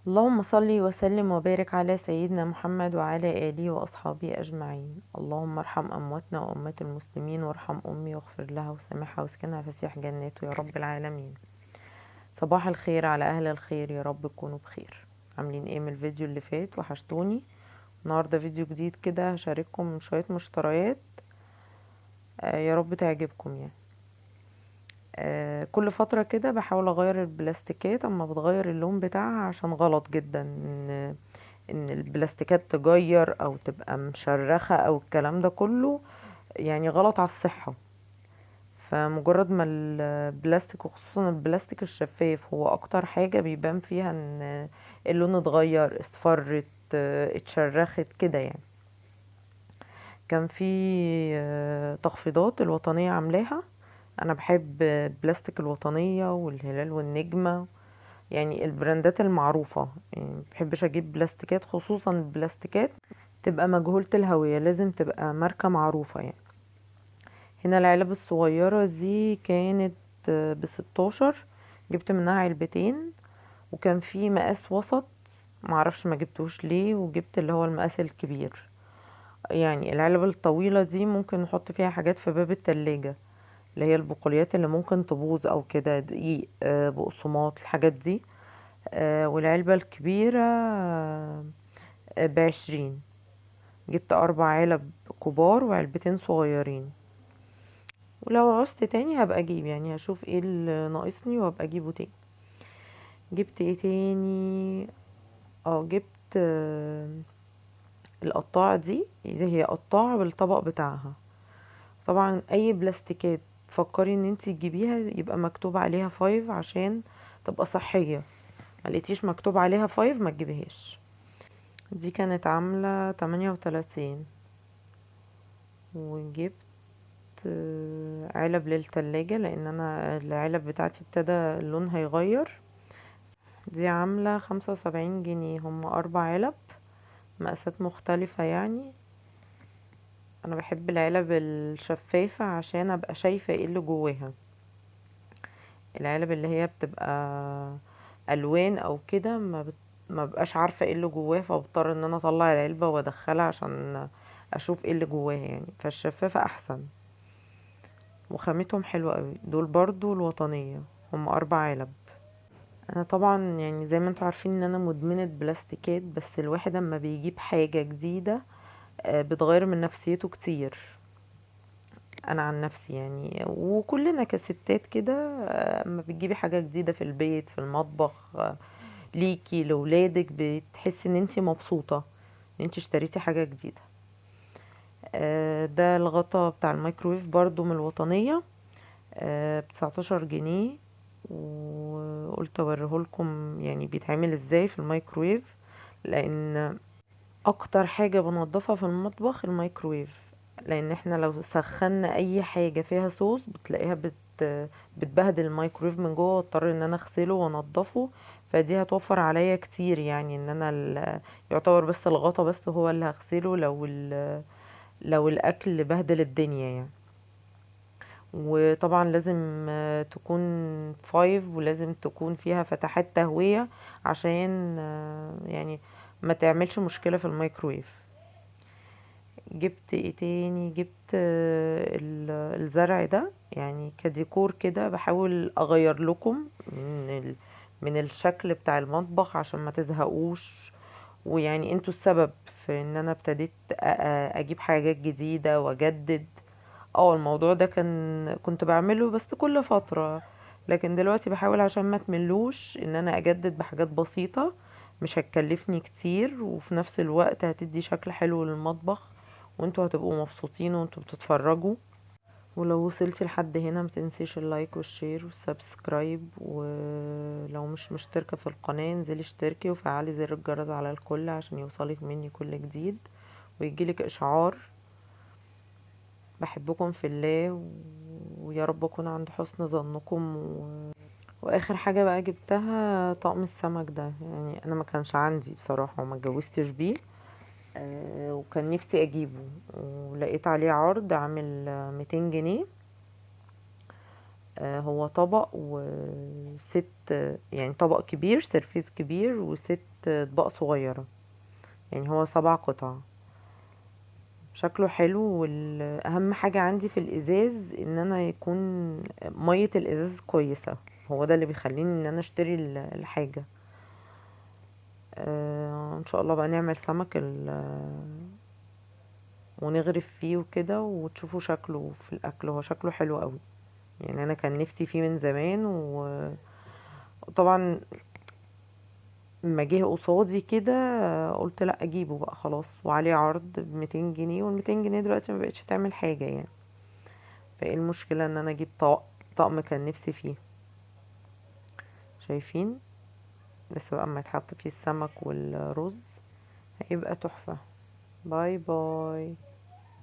اللهم صل وسلم وبارك على سيدنا محمد وعلى آله وأصحابه أجمعين. اللهم ارحم أمواتنا وأموات المسلمين، وارحم أمي واغفر لها وسامحها واسكنها فسيح جناته يا رب العالمين. صباح الخير على أهل الخير، يا رب تكونوا بخير. عاملين ايه من الفيديو اللي فات؟ وحشتوني. النهاردة فيديو جديد كده هشارككم شوية مشتريات، يا رب تعجبكم يعني. كل فترة كده بحاول اغير البلاستيكات، اما بتغير اللون بتاعها عشان غلط جدا ان البلاستيكات تجير او تبقى مشرخة او الكلام ده كله، يعني غلط على الصحة. فمجرد ما البلاستيك، وخصوصا البلاستيك الشفاف، هو اكتر حاجة بيبان فيها ان اللون اتغير، اصفرت، اتشرخت كده يعني. كان في تخفيضات الوطنية عاملاها. انا بحب بلاستيك الوطنية والهلال والنجمة، يعني البراندات المعروفة. يعني مبحبش اجيب بلاستيكات، خصوصا البلاستيكات تبقى مجهولة الهوية، لازم تبقى ماركة معروفة يعني. هنا العلب الصغيرة دي كانت ب16، جبت منها علبتين. وكان في مقاس وسط، معرفش ما جبتوش ليه، وجبت اللي هو المقاس الكبير. يعني العلب الطويلة دي ممكن نحط فيها حاجات في باب التلاجة، اللي هي البقوليات اللي ممكن تبوظ او كده، دقيق، بقسماط، الحاجات دي. والعلبة الكبيرة ب20. جبت 4 علب كبار وعلبتين صغيرين. ولو عوزت تاني هبقى اجيب، يعني هشوف ايه اللي ناقصني وهبقى اجيبه تاني. جبت ايه تاني؟ جبت القطاعة دي هي قطاعة بالطبق بتاعها. طبعا اي بلاستيكات فكري ان انتي تجيبيها يبقى مكتوب عليها 5 عشان تبقى صحية. ما لقيتيش مكتوب عليها 5 ما تجيبيهاش. دي كانت عاملة 38. وجبت علب للتلاجة، لان انا العلب بتاعتي ابتدى لونها يغير. دي عاملة 75 جنيه، هم 4 علب مقاسات مختلفة يعني. انا بحب العلب الشفافة عشان ابقى شايفة ايه اللي جواها. العلب اللي هي بتبقى الوان او كده ما بقاش عارفة ايه اللي جواها، فبضطر ان انا اطلع العلبة وادخلها عشان اشوف ايه اللي جواها يعني. فالشفافة احسن، وخامتهم حلوة قوي. دول برضو الوطنية، هم 4 علب. انا طبعا يعني زي ما انتوا عارفين ان انا مدمنة بلاستيكات، بس الواحد اما بيجيب حاجة جديدة بتغير من نفسيته كتير. انا عن نفسي يعني، وكلنا كستات كده، اما بتجيبي حاجة جديدة في البيت، في المطبخ، ليكي لولادك، بتحسي ان انتي مبسوطة ان انتي اشتريتي حاجة جديدة. ده الغطا بتاع الميكرويف برضو من الوطنية، ب19 جنيه. وقلت اوريهولكم يعني بيتعمل ازاي في الميكرويف، لان اكتر حاجة بنضفها في المطبخ الميكرويف. لان احنا لو سخنا اي حاجة فيها صوص بتلاقيها بتبهدل الميكرويف من جوه، واضطر ان انا اغسله وانضفه. فدي هتوفر عليا كتير، يعني ان انا يعتبر بس الغطا بس هو اللي هغسله لو الاكل بهدل الدنيا يعني. وطبعا لازم تكون 5، ولازم تكون فيها فتحات تهوية عشان يعني ما تعملش مشكلة في الميكرويف. جبت ايه تاني؟ جبت الزرع ده يعني كديكور كده، بحاول اغير لكم من الشكل بتاع المطبخ عشان ما تزهقوش. ويعني انتوا السبب في ان انا ابتديت اجيب حاجات جديدة واجدد. الموضوع ده كنت بعمله بس كل فترة، لكن دلوقتي بحاول عشان ما تملوش ان انا اجدد بحاجات بسيطة، مش هتكلفني كتير، وفي نفس الوقت هتدي شكل حلو للمطبخ، وانتوا هتبقوا مبسوطين وانتوا بتتفرجوا. ولو وصلتي لحد هنا متنسيش اللايك والشير والسبسكرايب، ولو مش مشتركة في القناة انزلي اشتركي وفعلي زر الجرس على الكل عشان يوصلك مني كل جديد ويجيلك اشعار. بحبكم في الله، ويا رب اكون عند حسن ظنكم. واخر حاجة بقى جبتها طقم السمك ده، يعني انا ما كانش عندي بصراحة وما اتجوزتش بيه. وكان نفسي اجيبه، ولقيت عليه عرض عامل 200 جنيه. هو طبق يعني طبق كبير، سيرفيس كبير، وست اطباق صغيرة. يعني هو 7 قطع. شكله حلو، والاهم حاجة عندي في الازاز ان انا يكون مية الازاز كويسة. هو ده اللي بيخليني ان انا اشتري الحاجة. ان شاء الله بقى نعمل سمك ونغرف فيه وكده، وتشوفوا شكله في الاكل. هو شكله حلو قوي. يعني انا كان نفسي فيه من زمان، وطبعا لما جه قصادي كده قلت لا اجيبه بقى خلاص، وعليه عرض ب200 جنيه، وال200 جنيه دلوقتي ما بقتش تعمل حاجة يعني. فايه المشكلة ان انا اجيب طقم كان نفسي فيه. شايفين؟ لسه بقى اما يتحط فيه السمك والرز هيبقى تحفة. باي باي.